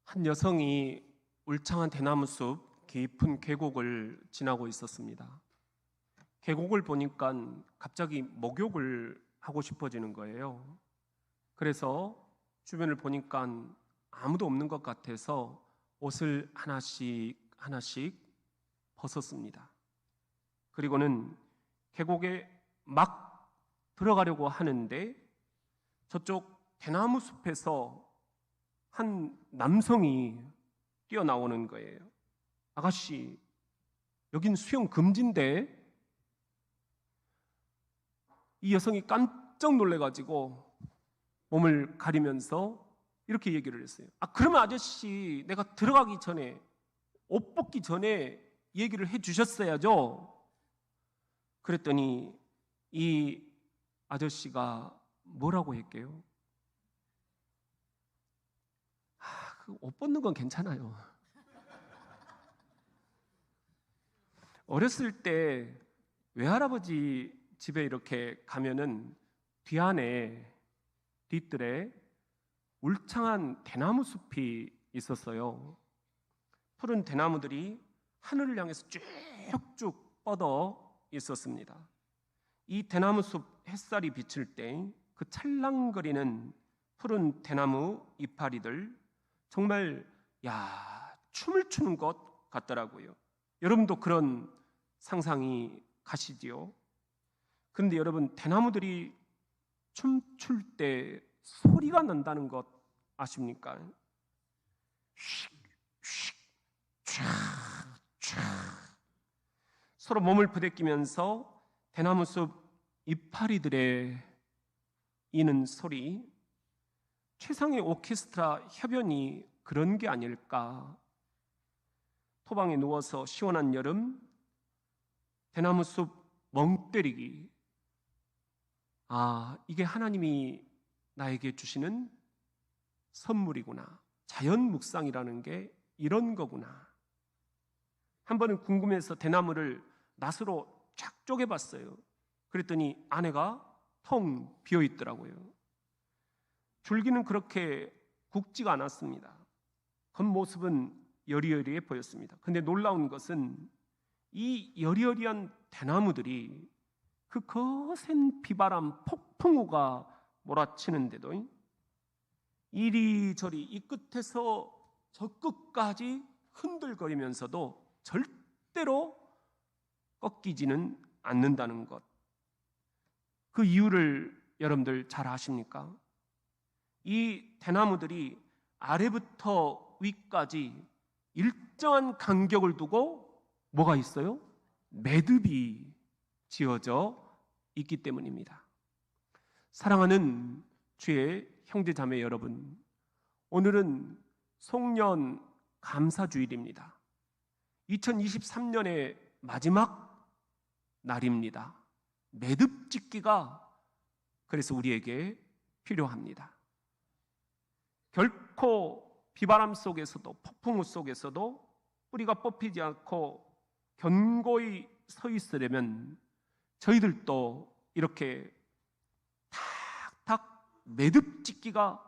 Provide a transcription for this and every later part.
한 여성이 울창한 대나무 숲 깊은 계곡을 지나고 있었습니다. 계곡을 보니까 갑자기 목욕을 하고 싶어지는 거예요. 그래서 주변을 보니까 아무도 없는 것 같아서 옷을 하나씩 벗었습니다. 그리고는 계곡에 막 들어가려고 하는데 저쪽 대나무 숲에서 한 남성이 뛰어나오는 거예요. 아가씨, 여긴 수영 금지인데. 이 여성이 깜짝 놀래가지고 몸을 가리면서 이렇게 얘기를 했어요. 그러면 아저씨, 내가 들어가기 전에, 옷 벗기 전에 얘기를 해 주셨어야죠. 그랬더니 이 아저씨가 뭐라고 했게요? 옷 벗는 건 괜찮아요. 어렸을 때 외할아버지 집에 이렇게 가면은 뒤뜰에 울창한 대나무 숲이 있었어요. 푸른 대나무들이 하늘을 향해서 쭉쭉 뻗어 있었습니다. 이 대나무 숲 햇살이 비칠 때 그 찰랑거리는 푸른 대나무 이파리들, 정말 춤을 추는 것 같더라고요. 여러분도 그런 상상이 가시지요? 그런데 여러분, 대나무들이 춤출 때 소리가 난다는 것 아십니까? 서로 몸을 부대끼면서 대나무 숲 이파리들의 이는 소리, 최상의 오케스트라 협연이 그런 게 아닐까. 토방에 누워서 시원한 여름, 대나무 숲 멍 때리기. 이게 하나님이 나에게 주시는 선물이구나. 자연 묵상이라는 게 이런 거구나. 한 번은 궁금해서 대나무를 낫으로 쫙 쪼개봤어요. 그랬더니 안에가 텅 비어 있더라고요. 줄기는 그렇게 굵지가 않았습니다. 겉모습은 여리여리해 보였습니다. 근데 놀라운 것은 이 여리여리한 대나무들이 그 거센 비바람, 폭풍우가 몰아치는데도 이리저리 이 끝에서 저 끝까지 흔들거리면서도 절대로 꺾이지는 않는다는 것. 그 이유를 여러분들 잘 아십니까? 이 대나무들이 아래부터 위까지 일정한 간격을 두고 뭐가 있어요? 매듭이 지어져 있기 때문입니다. 사랑하는 주의 형제 자매 여러분, 오늘은 송년 감사주일입니다. 2023년의 마지막 날입니다. 매듭 짓기가 그래서 우리에게 필요합니다. 결코 비바람 속에서도 폭풍우 속에서도 뿌리가 뽑히지 않고 견고히 서 있으려면 저희들도 이렇게 탁탁 매듭 짓기가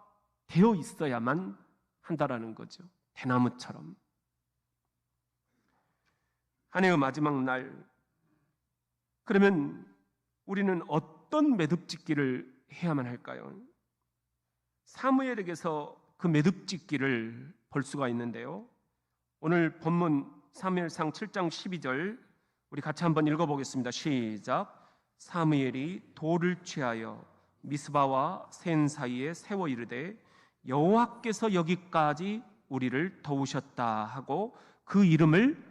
되어 있어야만 한다라는 거죠. 대나무처럼. 한 해의 마지막 날, 그러면 우리는 어떤 매듭 짓기를 해야만 할까요? 사무엘에게서 그 매듭 짓기를 볼 수가 있는데요. 오늘 본문 사무엘상 7장 12절 우리 같이 한번 읽어보겠습니다. 시작. 사무엘이 돌을 취하여 미스바와 센 사이에 세워 이르되 여호와께서 여기까지 우리를 도우셨다 하고 그 이름을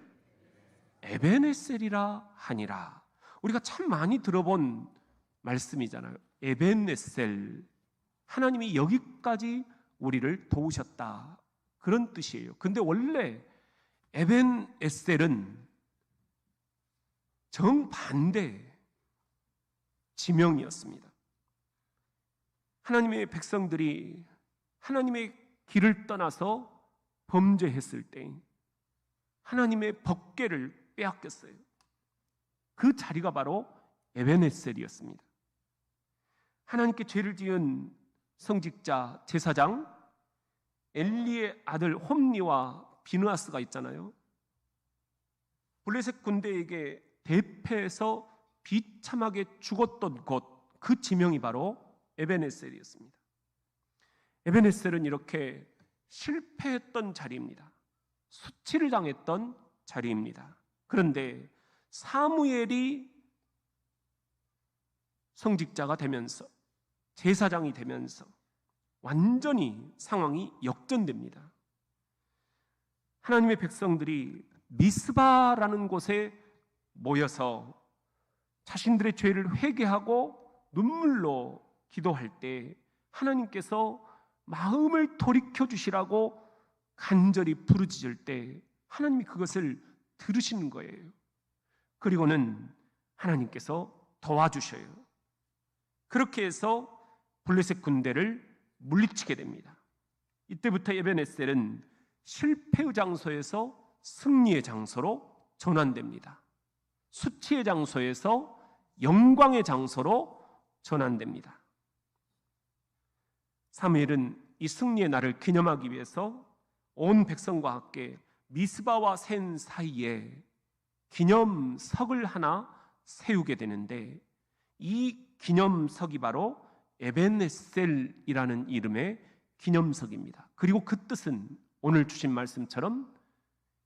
에벤에셀이라 하니라. 우리가 참 많이 들어본 말씀이잖아요. 에벤에셀, 하나님이 여기까지 우리를 도우셨다, 그런 뜻이에요. 근데 원래 에벤에셀은 정반대 지명이었습니다. 하나님의 백성들이 하나님의 길을 떠나서 범죄했을 때 하나님의 법궤를 빼앗겼어요. 그 자리가 바로 에벤에셀이었습니다. 하나님께 죄를 지은 성직자, 제사장, 엘리의 아들 홈리와 비느하스가 있잖아요. 블레셋 군대에게 대패해서 비참하게 죽었던 곳, 그 지명이 바로 에벤에셀이었습니다. 에벤에셀은 이렇게 실패했던 자리입니다. 수치를 당했던 자리입니다. 그런데 사무엘이 성직자가 되면서, 제사장이 되면서 완전히 상황이 역전됩니다. 하나님의 백성들이 미스바라는 곳에 모여서 자신들의 죄를 회개하고 눈물로 기도할 때 하나님께서 마음을 돌이켜 주시라고 간절히 부르짖을 때 하나님이 그것을 들으시는 거예요. 그리고는 하나님께서 도와주셔요. 그렇게 해서 블레셋 군대를 물리치게 됩니다. 이때부터 에벤에셀은 실패의 장소에서 승리의 장소로 전환됩니다. 수치의 장소에서 영광의 장소로 전환됩니다. 사무엘은 이 승리의 날을 기념하기 위해서 온 백성과 함께 미스바와 센 사이에 기념석을 하나 세우게 되는데, 이 기념석이 바로 에벤에셀이라는 이름의 기념석입니다. 그리고 그 뜻은 오늘 주신 말씀처럼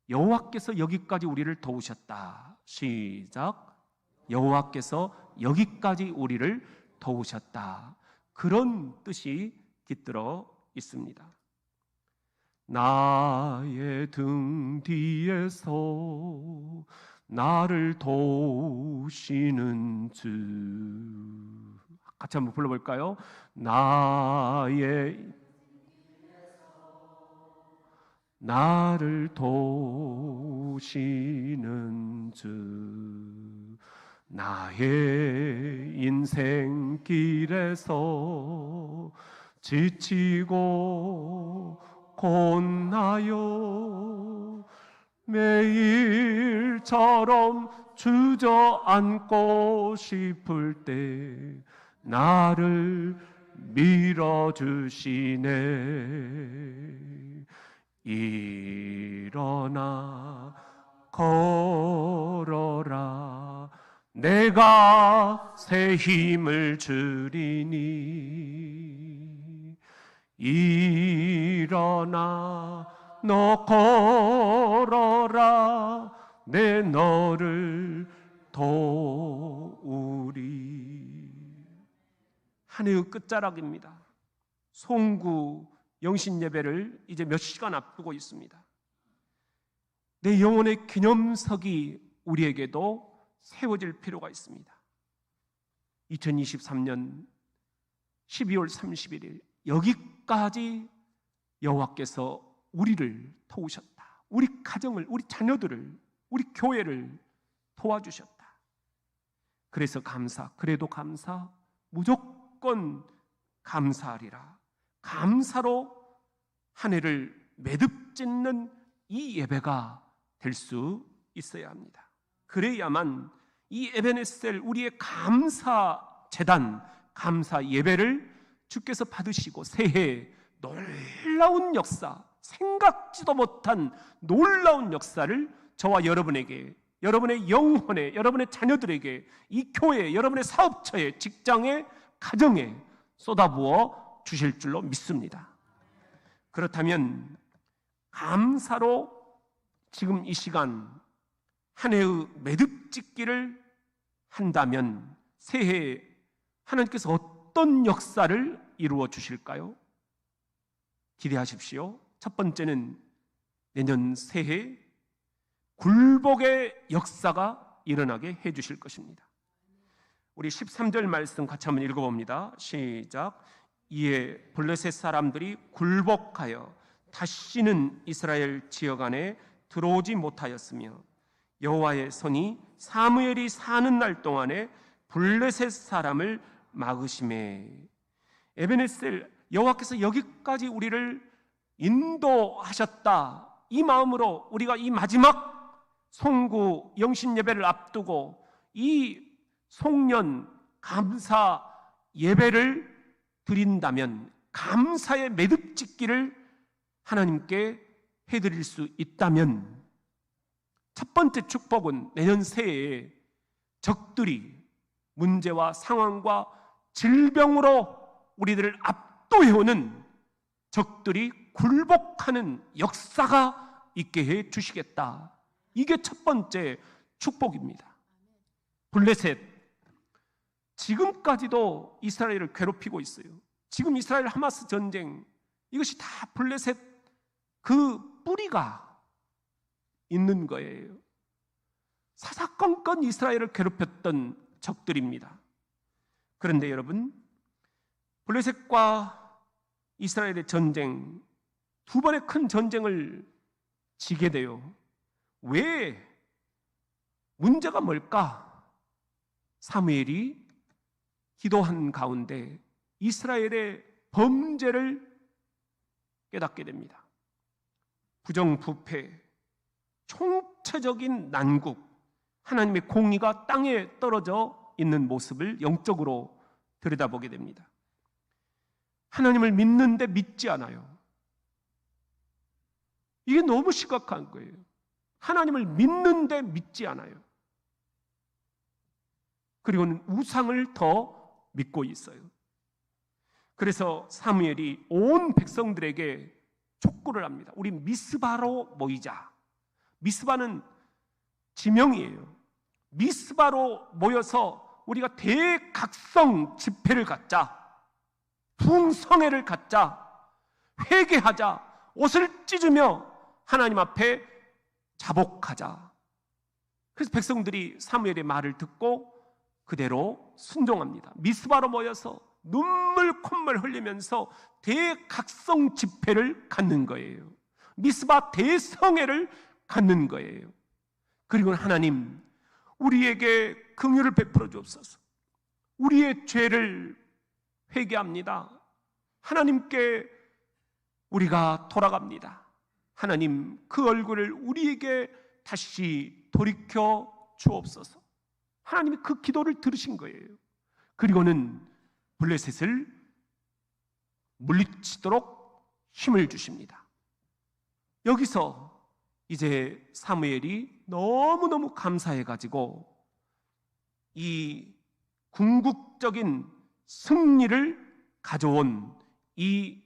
여호와께서 여기까지 우리를 도우셨다. 시작. 여호와께서 여기까지 우리를 도우셨다. 그런 뜻이 깃들어 있습니다. 나의 등 뒤에서 나를 도우시는 주. 같이 한번 불러볼까요? 나를 도우시는 주. 나의 인생길에서 지치고 곤하여 매일처럼 주저앉고 싶을 때 나를 밀어주시네. 일어나 걸어라, 내가 새 힘을 주리니. 일어나 너 걸어라, 내 너를 도우리. 한 해의 끝자락입니다. 송구 영신 예배를 이제 몇 시간 앞두고 있습니다. 내 영혼의 기념석이 우리에게도 세워질 필요가 있습니다. 2023년 12월 31일 여기까지 여호와께서 우리를 도우셨다. 우리 가정을, 우리 자녀들을, 우리 교회를 도와주셨다. 그래서 감사, 그래도 감사, 무조건 감사하리라. 감사로 한 해를 매듭짓는 이 예배가 될 수 있어야 합니다. 그래야만 이 에벤에셀, 우리의 감사 제단, 감사 예배를 주께서 받으시고 새해 놀라운 역사, 생각지도 못한 놀라운 역사를 저와 여러분에게, 여러분의 영혼에, 여러분의 자녀들에게, 이 교회에, 여러분의 사업처에, 직장에, 가정에 쏟아부어 주실 줄로 믿습니다. 그렇다면 감사로 지금 이 시간 한 해의 매듭짓기를 한다면 새해에 하나님께서 어떤 역사를 이루어 주실까요? 기대하십시오. 첫 번째는 내년 새해 굴복의 역사가 일어나게 해 주실 것입니다. 우리 13절 말씀 같이 한번 읽어봅니다. 시작. 이에 블레셋 사람들이 굴복하여 다시는 이스라엘 지역 안에 들어오지 못하였으며 여호와의 손이 사무엘이 사는 날 동안에 블레셋 사람을 막으심에. 에벤에셀, 여호와께서 여기까지 우리를 인도하셨다. 이 마음으로 우리가 이 마지막 송구 영신 예배를 앞두고 이 송년 감사 예배를 드린다면 감사의 매듭짓기를 하나님께 해드릴 수 있다면 첫 번째 축복은 내년 새해에 적들이 문제와 상황과 질병으로 우리들을 압도해오는 적들이 굴복하는 역사가 있게 해 주시겠다. 이게 첫 번째 축복입니다. 블레셋, 지금까지도 이스라엘을 괴롭히고 있어요. 지금 이스라엘 하마스 전쟁, 이것이 다 블레셋 그 뿌리가 있는 거예요. 사사건건 이스라엘을 괴롭혔던 적들입니다. 그런데 여러분, 블레셋과 이스라엘의 전쟁, 두 번의 큰 전쟁을 지게 돼요. 왜? 문제가 뭘까? 사무엘이 기도한 가운데 이스라엘의 범죄를 깨닫게 됩니다. 부정부패, 총체적인 난국, 하나님의 공의가 땅에 떨어져 있는 모습을 영적으로 들여다보게 됩니다. 하나님을 믿는데 믿지 않아요. 이게 너무 심각한 거예요. 하나님을 믿는데 믿지 않아요. 그리고는 우상을 더 믿고 있어요. 그래서 사무엘이 온 백성들에게 촉구를 합니다. 우리 미스바로 모이자. 미스바는 지명이에요. 미스바로 모여서 우리가 대각성 집회를 갖자. 부흥성회를 갖자. 회개하자. 옷을 찢으며 하나님 앞에 자복하자. 그래서 백성들이 사무엘의 말을 듣고 그대로 순종합니다. 미스바로 모여서 눈물 콧물 흘리면서 대각성 집회를 갖는 거예요. 미스바 대성회를 갖는 거예요. 그리고 하나님, 우리에게 긍휼을 베풀어 주옵소서. 우리의 죄를 회개합니다. 하나님께 우리가 돌아갑니다. 하나님, 그 얼굴을 우리에게 다시 돌이켜 주옵소서. 하나님이 그 기도를 들으신 거예요. 그리고는 블레셋을 물리치도록 힘을 주십니다. 여기서 이제 사무엘이 너무너무 감사해가지고 이 궁극적인 승리를 가져온 이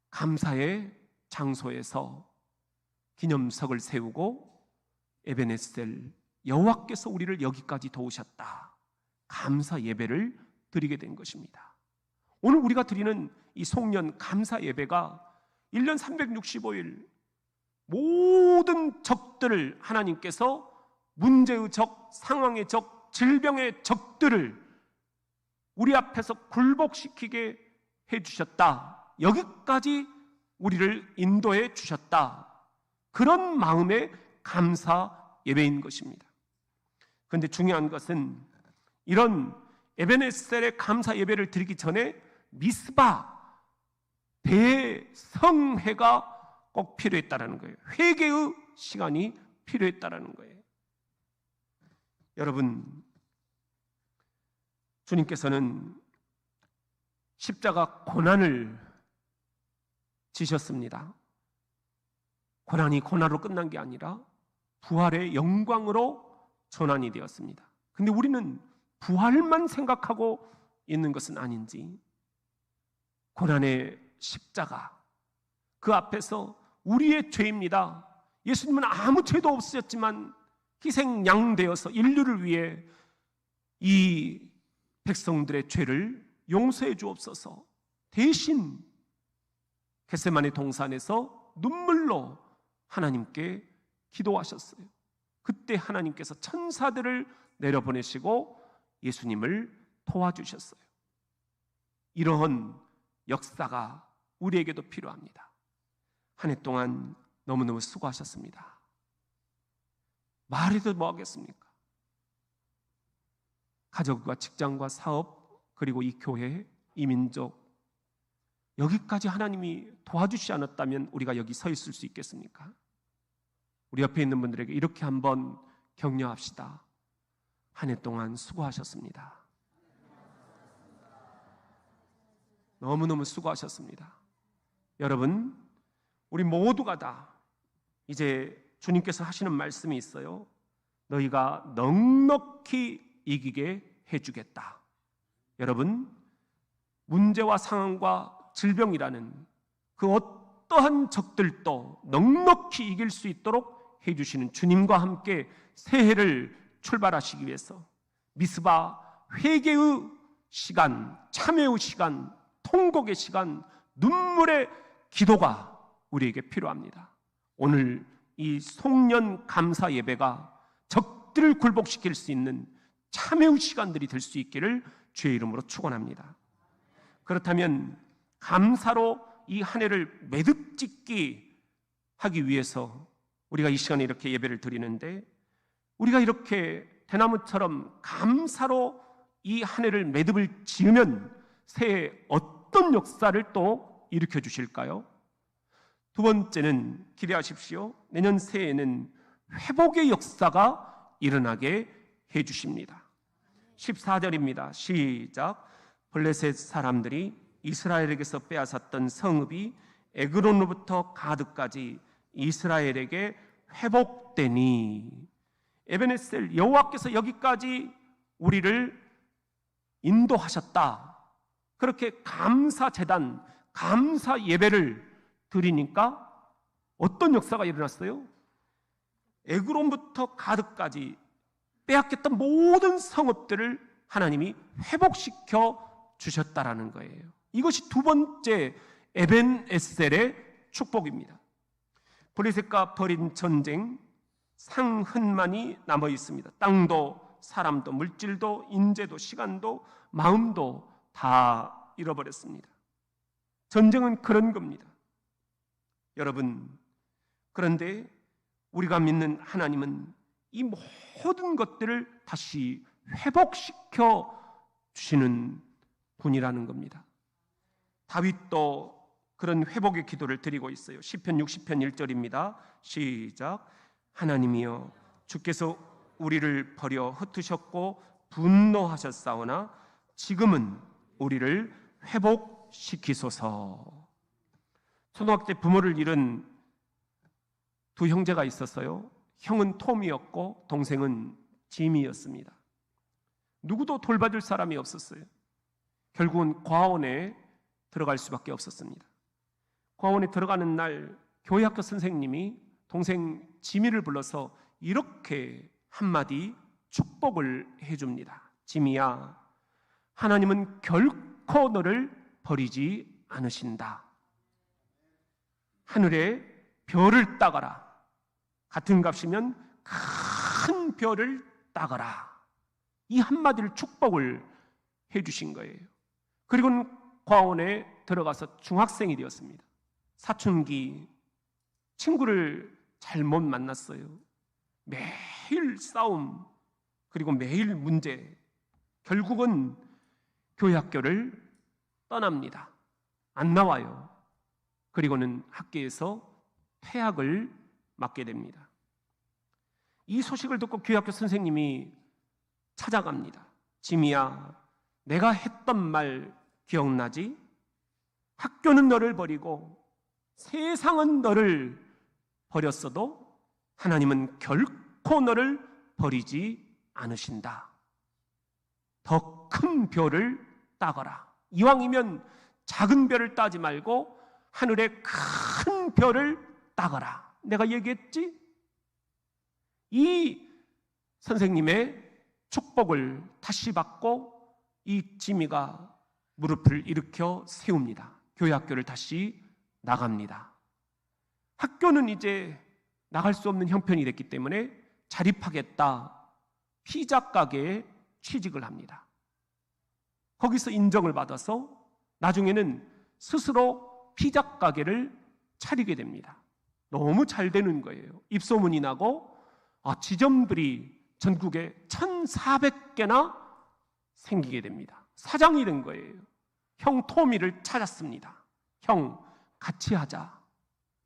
감사의 장소에서 기념석을 세우고 에베네셀, 여호와께서 우리를 여기까지 도우셨다, 감사 예배를 드리게 된 것입니다. 오늘 우리가 드리는 이 송년 감사 예배가 1년 365일 모든 적들을 하나님께서 문제의 적, 상황의 적, 질병의 적들을 우리 앞에서 굴복시키게 해주셨다. 여기까지 우리를 인도해 주셨다. 그런 마음의 감사 예배인 것입니다. 그런데 중요한 것은 이런 에베네셀의 감사 예배를 드리기 전에 미스바 대성회가 꼭 필요했다는 거예요. 회개의 시간이 필요했다는 거예요. 여러분, 주님께서는 십자가 고난을 지셨습니다. 고난이 고난으로 끝난 게 아니라 부활의 영광으로 전환이 되었습니다. 근데 우리는 부활만 생각하고 있는 것은 아닌지, 고난의 십자가, 그 앞에서 우리의 죄입니다. 예수님은 아무 죄도 없으셨지만 희생 양되어서 인류를 위해 이 백성들의 죄를 용서해 주옵소서. 대신 겟세마네 동산에서 눈물로 하나님께 기도하셨어요. 그때 하나님께서 천사들을 내려보내시고 예수님을 도와주셨어요. 이러한 역사가 우리에게도 필요합니다. 한 해 동안 너무너무 수고하셨습니다. 말해도 뭐 하겠습니까? 가족과 직장과 사업, 그리고 이 교회, 이 민족, 여기까지 하나님이 도와주시지 않았다면 우리가 여기 서 있을 수 있겠습니까? 우리 옆에 있는 분들에게 이렇게 한번 격려합시다. 한 해 동안 수고하셨습니다. 너무너무 수고하셨습니다. 여러분, 우리 모두가 다 이제 주님께서 하시는 말씀이 있어요. 너희가 넉넉히 이기게 해주겠다. 여러분, 문제와 상황과 질병이라는 그 어떠한 적들도 넉넉히 이길 수 있도록 해주시는 주님과 함께 새해를 출발하시기 위해서 미스바 회개의 시간, 참회의 시간, 통곡의 시간, 눈물의 기도가 우리에게 필요합니다. 오늘 이 송년 감사 예배가 적들을 굴복시킬 수 있는 참회의 시간들이 될 수 있기를 주의 이름으로 축원합니다. 그렇다면 감사로 이 한 해를 매듭짓기 하기 위해서 우리가 이 시간에 이렇게 예배를 드리는데, 우리가 이렇게 대나무처럼 감사로 이 한 해를 매듭을 지으면 새해 어떤 역사를 또 일으켜 주실까요? 두 번째는 기대하십시오. 내년 새해에는 회복의 역사가 일어나게 해 주십니다. 14절입니다. 시작. 블레셋 사람들이 이스라엘에게서 빼앗았던 성읍이 에그론로부터 가드까지 이스라엘에게 회복되니, 에베네셀 여호와께서 여기까지 우리를 인도하셨다. 그렇게 감사 제단, 감사 예배를 드리니까 어떤 역사가 일어났어요? 에그론부터 가드까지 빼앗겼던 모든 성읍들을 하나님이 회복시켜 주셨다라는 거예요. 이것이 두 번째 에벤에셀의 축복입니다. 블레셋과 벌인 전쟁, 상흔만이 남아 있습니다. 땅도 사람도 물질도 인재도 시간도 마음도 다 잃어버렸습니다. 전쟁은 그런 겁니다. 여러분, 그런데 우리가 믿는 하나님은 이 모든 것들을 다시 회복시켜 주시는 분이라는 겁니다. 다윗도 그런 회복의 기도를 드리고 있어요. 시편 60편 1절입니다. 시작. 하나님이여, 주께서 우리를 버려 흩으셨고 분노하셨사오나 지금은 우리를 회복시키소서. 초등학교 때 부모를 잃은 두 형제가 있었어요. 형은 톰이었고 동생은 짐이었습니다. 누구도 돌봐줄 사람이 없었어요. 결국은 과원에 들어갈 수밖에 없었습니다. 과원에 들어가는 날 교회학교 선생님이 동생 지미를 불러서 이렇게 한마디 축복을 해줍니다. 지미야, 하나님은 결코 너를 버리지 않으신다. 하늘에 별을 따가라. 같은 값이면 큰 별을 따가라. 이 한마디를 축복을 해주신 거예요. 그리고는 과원에 들어가서 중학생이 되었습니다. 사춘기, 친구를 잘못 만났어요. 매일 싸움, 그리고 매일 문제. 결국은 교회 학교를 떠납니다. 안 나와요. 그리고는 학교에서 퇴학을 맞게 됩니다. 이 소식을 듣고 교회 학교 선생님이 찾아갑니다. 지미야, 내가 했던 말 기억나지? 학교는 너를 버리고 세상은 너를 버렸어도 하나님은 결코 너를 버리지 않으신다. 더 큰 별을 따거라. 이왕이면 작은 별을 따지 말고 하늘에 큰 별을 따거라. 내가 얘기했지? 이 선생님의 축복을 다시 받고 이 지미가 무릎을 일으켜 세웁니다. 교회 학교를 다시 나갑니다. 학교는 이제 나갈 수 없는 형편이 됐기 때문에 자립하겠다. 피자 가게에 취직을 합니다. 거기서 인정을 받아서 나중에는 스스로 피자 가게를 차리게 됩니다. 너무 잘 되는 거예요. 입소문이 나고 지점들이 전국에 1,400개나 생기게 됩니다. 사장이 된 거예요. 형 토미를 찾았습니다. 형, 같이 하자.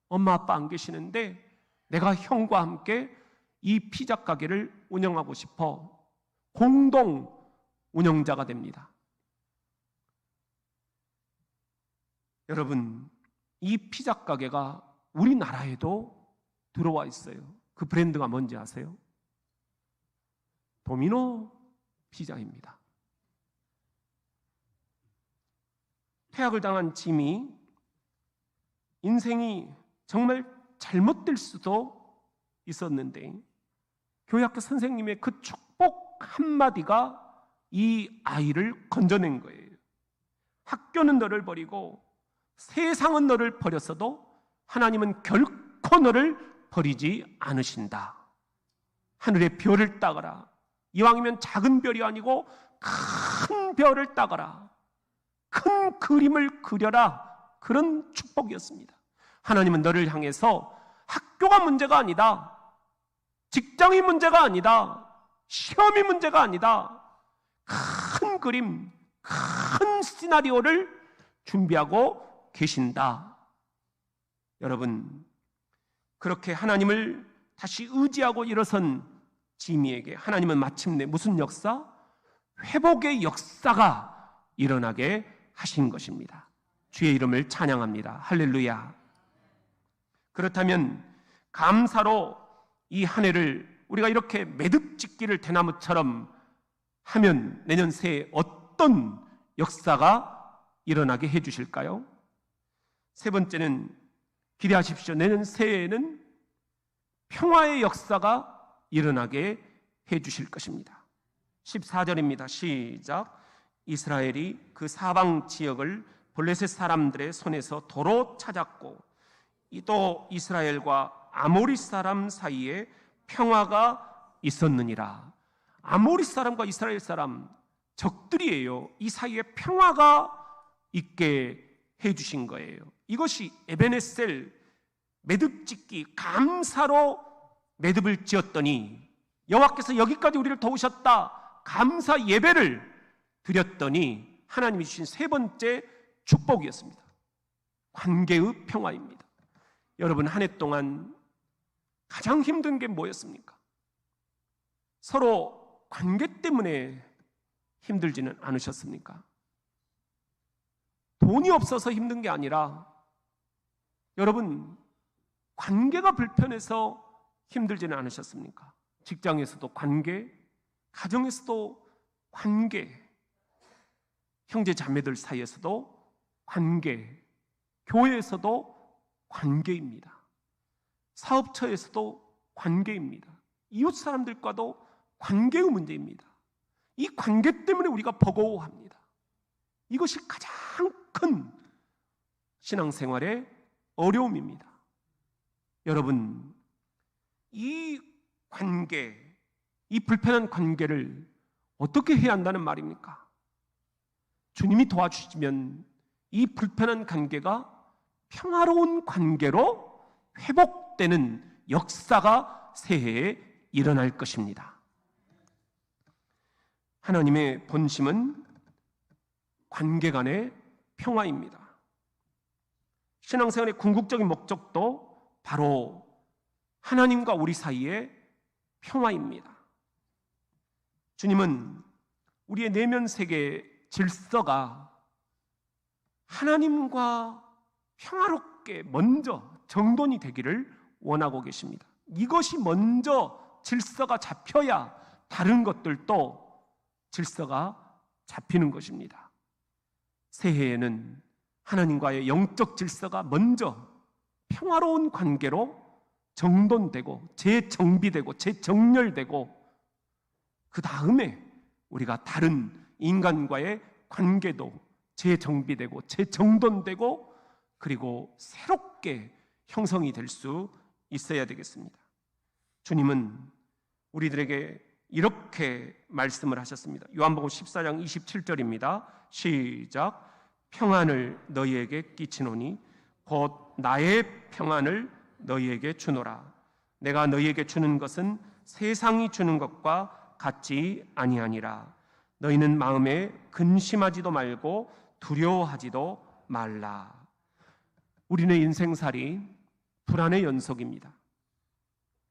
엄마 아빠 안 계시는데 내가 형과 함께 이 피자 가게를 운영하고 싶어. 공동 운영자가 됩니다. 여러분, 이 피자 가게가 우리나라에도 들어와 있어요. 그 브랜드가 뭔지 아세요? 도미노 피자입니다. 퇴학을 당한 짐이 인생이 정말 잘못될 수도 있었는데 교회학교 선생님의 그 축복 한마디가 이 아이를 건져낸 거예요. 학교는 너를 버리고 세상은 너를 버렸어도 하나님은 결코 너를 버리지 않으신다. 하늘의 별을 따가라. 이왕이면 작은 별이 아니고 큰 별을 따가라. 큰 그림을 그려라. 그런 축복이었습니다. 하나님은 너를 향해서 학교가 문제가 아니다. 직장이 문제가 아니다. 시험이 문제가 아니다. 큰 그림, 큰 시나리오를 준비하고 계신다. 여러분, 그렇게 하나님을 다시 의지하고 일어선 지미에게 하나님은 마침내 무슨 역사? 회복의 역사가 일어나게 하신 것입니다. 주의 이름을 찬양합니다. 할렐루야. 그렇다면 감사로 이 한 해를 우리가 이렇게 매듭짓기를 대나무처럼 하면 내년 새해 어떤 역사가 일어나게 해주실까요? 세 번째는 기대하십시오. 내년 새해에는 평화의 역사가 일어나게 해주실 것입니다. 14절입니다. 시작. 이스라엘이 그 사방 지역을 블레셋 사람들의 손에서 도로 찾았고 또 이스라엘과 아모리 사람 사이에 평화가 있었느니라. 아모리 사람과 이스라엘 사람 적들이에요. 이 사이에 평화가 있게 해주신 거예요. 이것이 에베네셀 매듭짓기, 감사로 매듭을 지었더니 여호와께서 여기까지 우리를 도우셨다. 감사 예배를 드렸더니 하나님이 주신 세 번째 축복이었습니다. 관계의 평화입니다. 여러분, 한 해 동안 가장 힘든 게 뭐였습니까? 서로 관계 때문에 힘들지는 않으셨습니까? 돈이 없어서 힘든 게 아니라 여러분, 관계가 불편해서 힘들지는 않으셨습니까? 직장에서도 관계, 가정에서도 관계, 형제 자매들 사이에서도 관계, 교회에서도 관계입니다. 사업처에서도 관계입니다. 이웃 사람들과도 관계의 문제입니다. 이 관계 때문에 우리가 버거워합니다. 이것이 가장 큰 신앙생활의 어려움입니다. 여러분, 이 관계, 이 불편한 관계를 어떻게 해야 한다는 말입니까? 주님이 도와주시면 이 불편한 관계가 평화로운 관계로 회복되는 역사가 새해에 일어날 것입니다. 하나님의 본심은 관계 간의 평화입니다. 신앙생활의 궁극적인 목적도 바로 하나님과 우리 사이의 평화입니다. 주님은 우리의 내면 세계의 질서가 하나님과 평화롭게 먼저 정돈이 되기를 원하고 계십니다. 이것이 먼저 질서가 잡혀야 다른 것들도 질서가 잡히는 것입니다. 새해에는 하나님과의 영적 질서가 먼저 평화로운 관계로 정돈되고 재정비되고 재정렬되고 그 다음에 우리가 다른 인간과의 관계도 재정비되고 재정돈되고 그리고 새롭게 형성이 될 수 있어야 되겠습니다. 주님은 우리들에게 이렇게 말씀을 하셨습니다. 요한복음 14장 27절입니다. 시작. 평안을 너희에게 끼치노니 곧 나의 평안을 너희에게 주노라. 내가 너희에게 주는 것은 세상이 주는 것과 같지 아니하니라. 너희는 마음에 근심하지도 말고 두려워하지도 말라. 우리의 인생살이 불안의 연속입니다.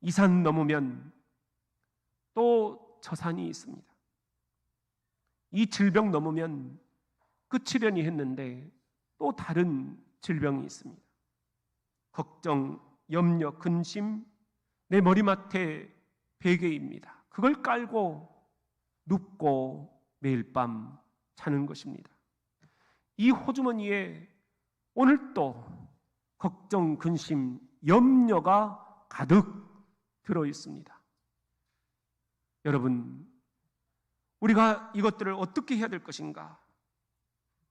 이 산 넘으면 또 저 산이 있습니다. 이 질병 넘으면 끝이려니 했는데 또 다른 질병이 있습니다. 걱정, 염려, 근심, 내 머리맡에 베개입니다. 그걸 깔고 눕고 매일 밤 자는 것입니다. 이 호주머니에 오늘 또 걱정, 근심, 염려가 가득 들어 있습니다. 여러분, 우리가 이것들을 어떻게 해야 될 것인가?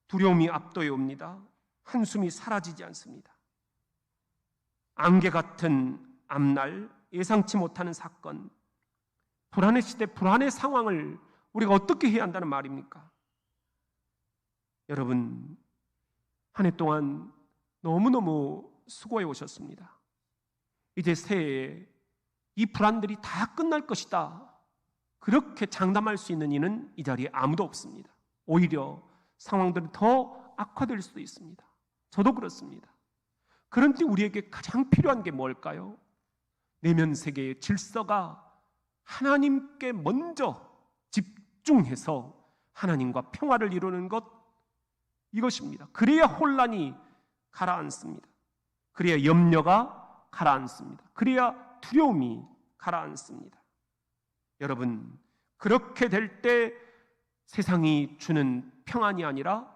두려움이 압도해 옵니다. 한숨이 사라지지 않습니다. 안개 같은 앞날, 예상치 못하는 사건, 불안의 시대, 불안의 상황을 우리가 어떻게 해야 한다는 말입니까? 여러분, 한 해 동안 너무너무 수고해 오셨습니다. 이제 새해에 이 불안들이 다 끝날 것이다, 그렇게 장담할 수 있는 이는 이 자리에 아무도 없습니다. 오히려 상황들이 더 악화될 수도 있습니다. 저도 그렇습니다. 그런데 우리에게 가장 필요한 게 뭘까요? 내면 세계의 질서가 하나님께 먼저 집중해서 하나님과 평화를 이루는 것, 이것입니다. 그래야 혼란이 가라앉습니다. 그래야 염려가 가라앉습니다. 그래야 두려움이 가라앉습니다. 여러분, 그렇게 될 때 세상이 주는 평안이 아니라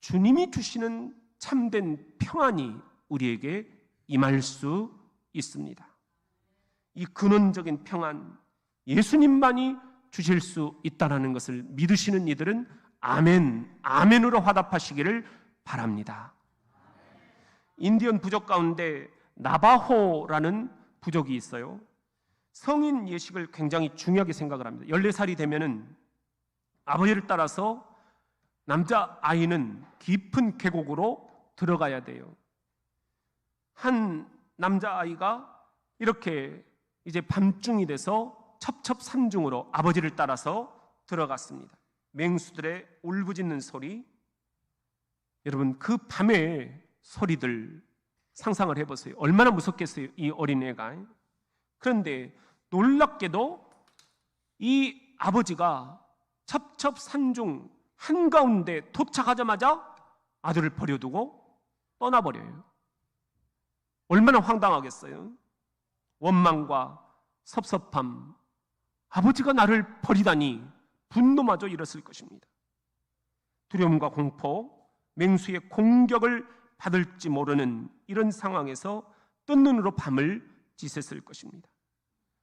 주님이 주시는 참된 평안이 우리에게 임할 수 있습니다. 이 근원적인 평안, 예수님만이 주실 수 있다는 것을 믿으시는 이들은 아멘, 아멘으로 화답하시기를 바랍니다. 인디언 부족 가운데 나바호라는 부족이 있어요. 성인 예식을 굉장히 중요하게 생각을 합니다. 14살이 되면은 아버지를 따라서 남자아이는 깊은 계곡으로 들어가야 돼요. 한 남자아이가 이렇게 이제 밤중이 돼서 첩첩산중으로 아버지를 따라서 들어갔습니다. 맹수들의 울부짖는 소리, 여러분 그 밤의 소리들 상상을 해보세요. 얼마나 무섭겠어요, 이 어린애가. 그런데 놀랍게도 이 아버지가 첩첩산중 한가운데 도착하자마자 아들을 버려두고 떠나버려요. 얼마나 황당하겠어요. 원망과 섭섭함, 아버지가 나를 버리다니 분노마저 일었을 것입니다. 두려움과 공포, 맹수의 공격을 받을지 모르는 이런 상황에서 뜬 눈으로 밤을 지샜을 것입니다.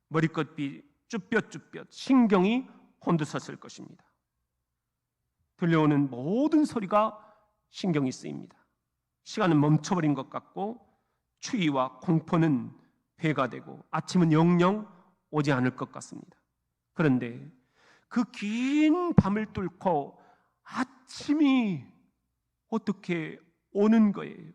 머리끝이 쭈뼛쭈뼛, 신경이 곤두섰을 것입니다. 들려오는 모든 소리가 신경이 쓰입니다. 시간은 멈춰버린 것 같고 추위와 공포는 배가 되고 아침은 영영 오지 않을 것 같습니다. 그런데 그 긴 밤을 뚫고 아침이 어떻게 오는 거예요.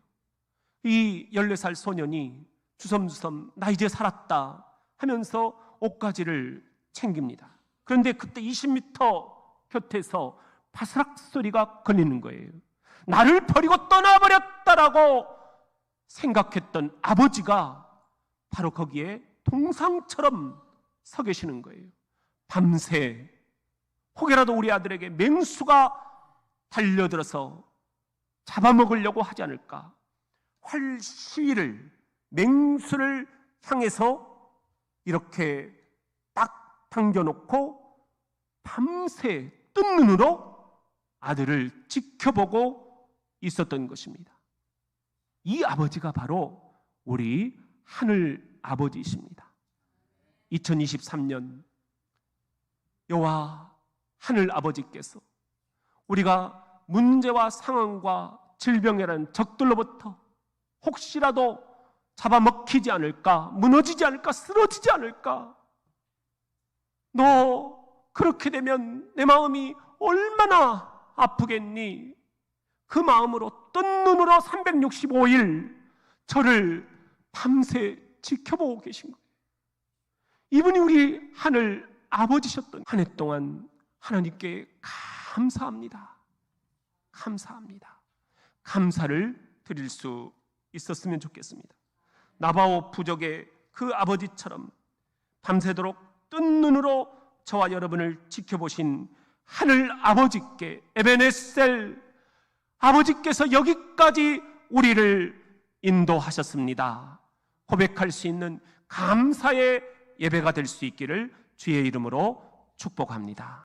이 14살 소년이 주섬주섬 나 이제 살았다 하면서 옷가지를 챙깁니다. 그런데 그때 20m 곁에서 바스락 소리가 걸리는 거예요. 나를 버리고 떠나버렸다라고 생각했던 아버지가 바로 거기에 동상처럼 서 계시는 거예요. 밤새 혹여라도 우리 아들에게 맹수가 달려들어서 잡아먹으려고 하지 않을까, 활 시위를, 맹수를 향해서 이렇게 딱 당겨놓고 밤새 뜬 눈으로 아들을 지켜보고 있었던 것입니다. 이 아버지가 바로 우리 하늘 아버지이십니다. 2023년 여호와 하늘 아버지께서 우리가 문제와 상황과 질병이라는 적들로부터 혹시라도 잡아먹히지 않을까, 무너지지 않을까, 쓰러지지 않을까, 너 그렇게 되면 내 마음이 얼마나 아프겠니? 그 마음으로 뜬 눈으로 365일 저를 밤새 지켜보고 계신 거예요. 이분이 우리 하늘 아버지셨던 한 해 동안 하나님께 감사합니다. 감사합니다. 감사를 드릴 수 있었으면 좋겠습니다. 나바오 부족의 그 아버지처럼 밤새도록 뜬 눈으로 저와 여러분을 지켜보신 하늘 아버지께 에베네셀, 아버지께서 여기까지 우리를 인도하셨습니다. 고백할 수 있는 감사의 예배가 될 수 있기를 주의 이름으로 축복합니다.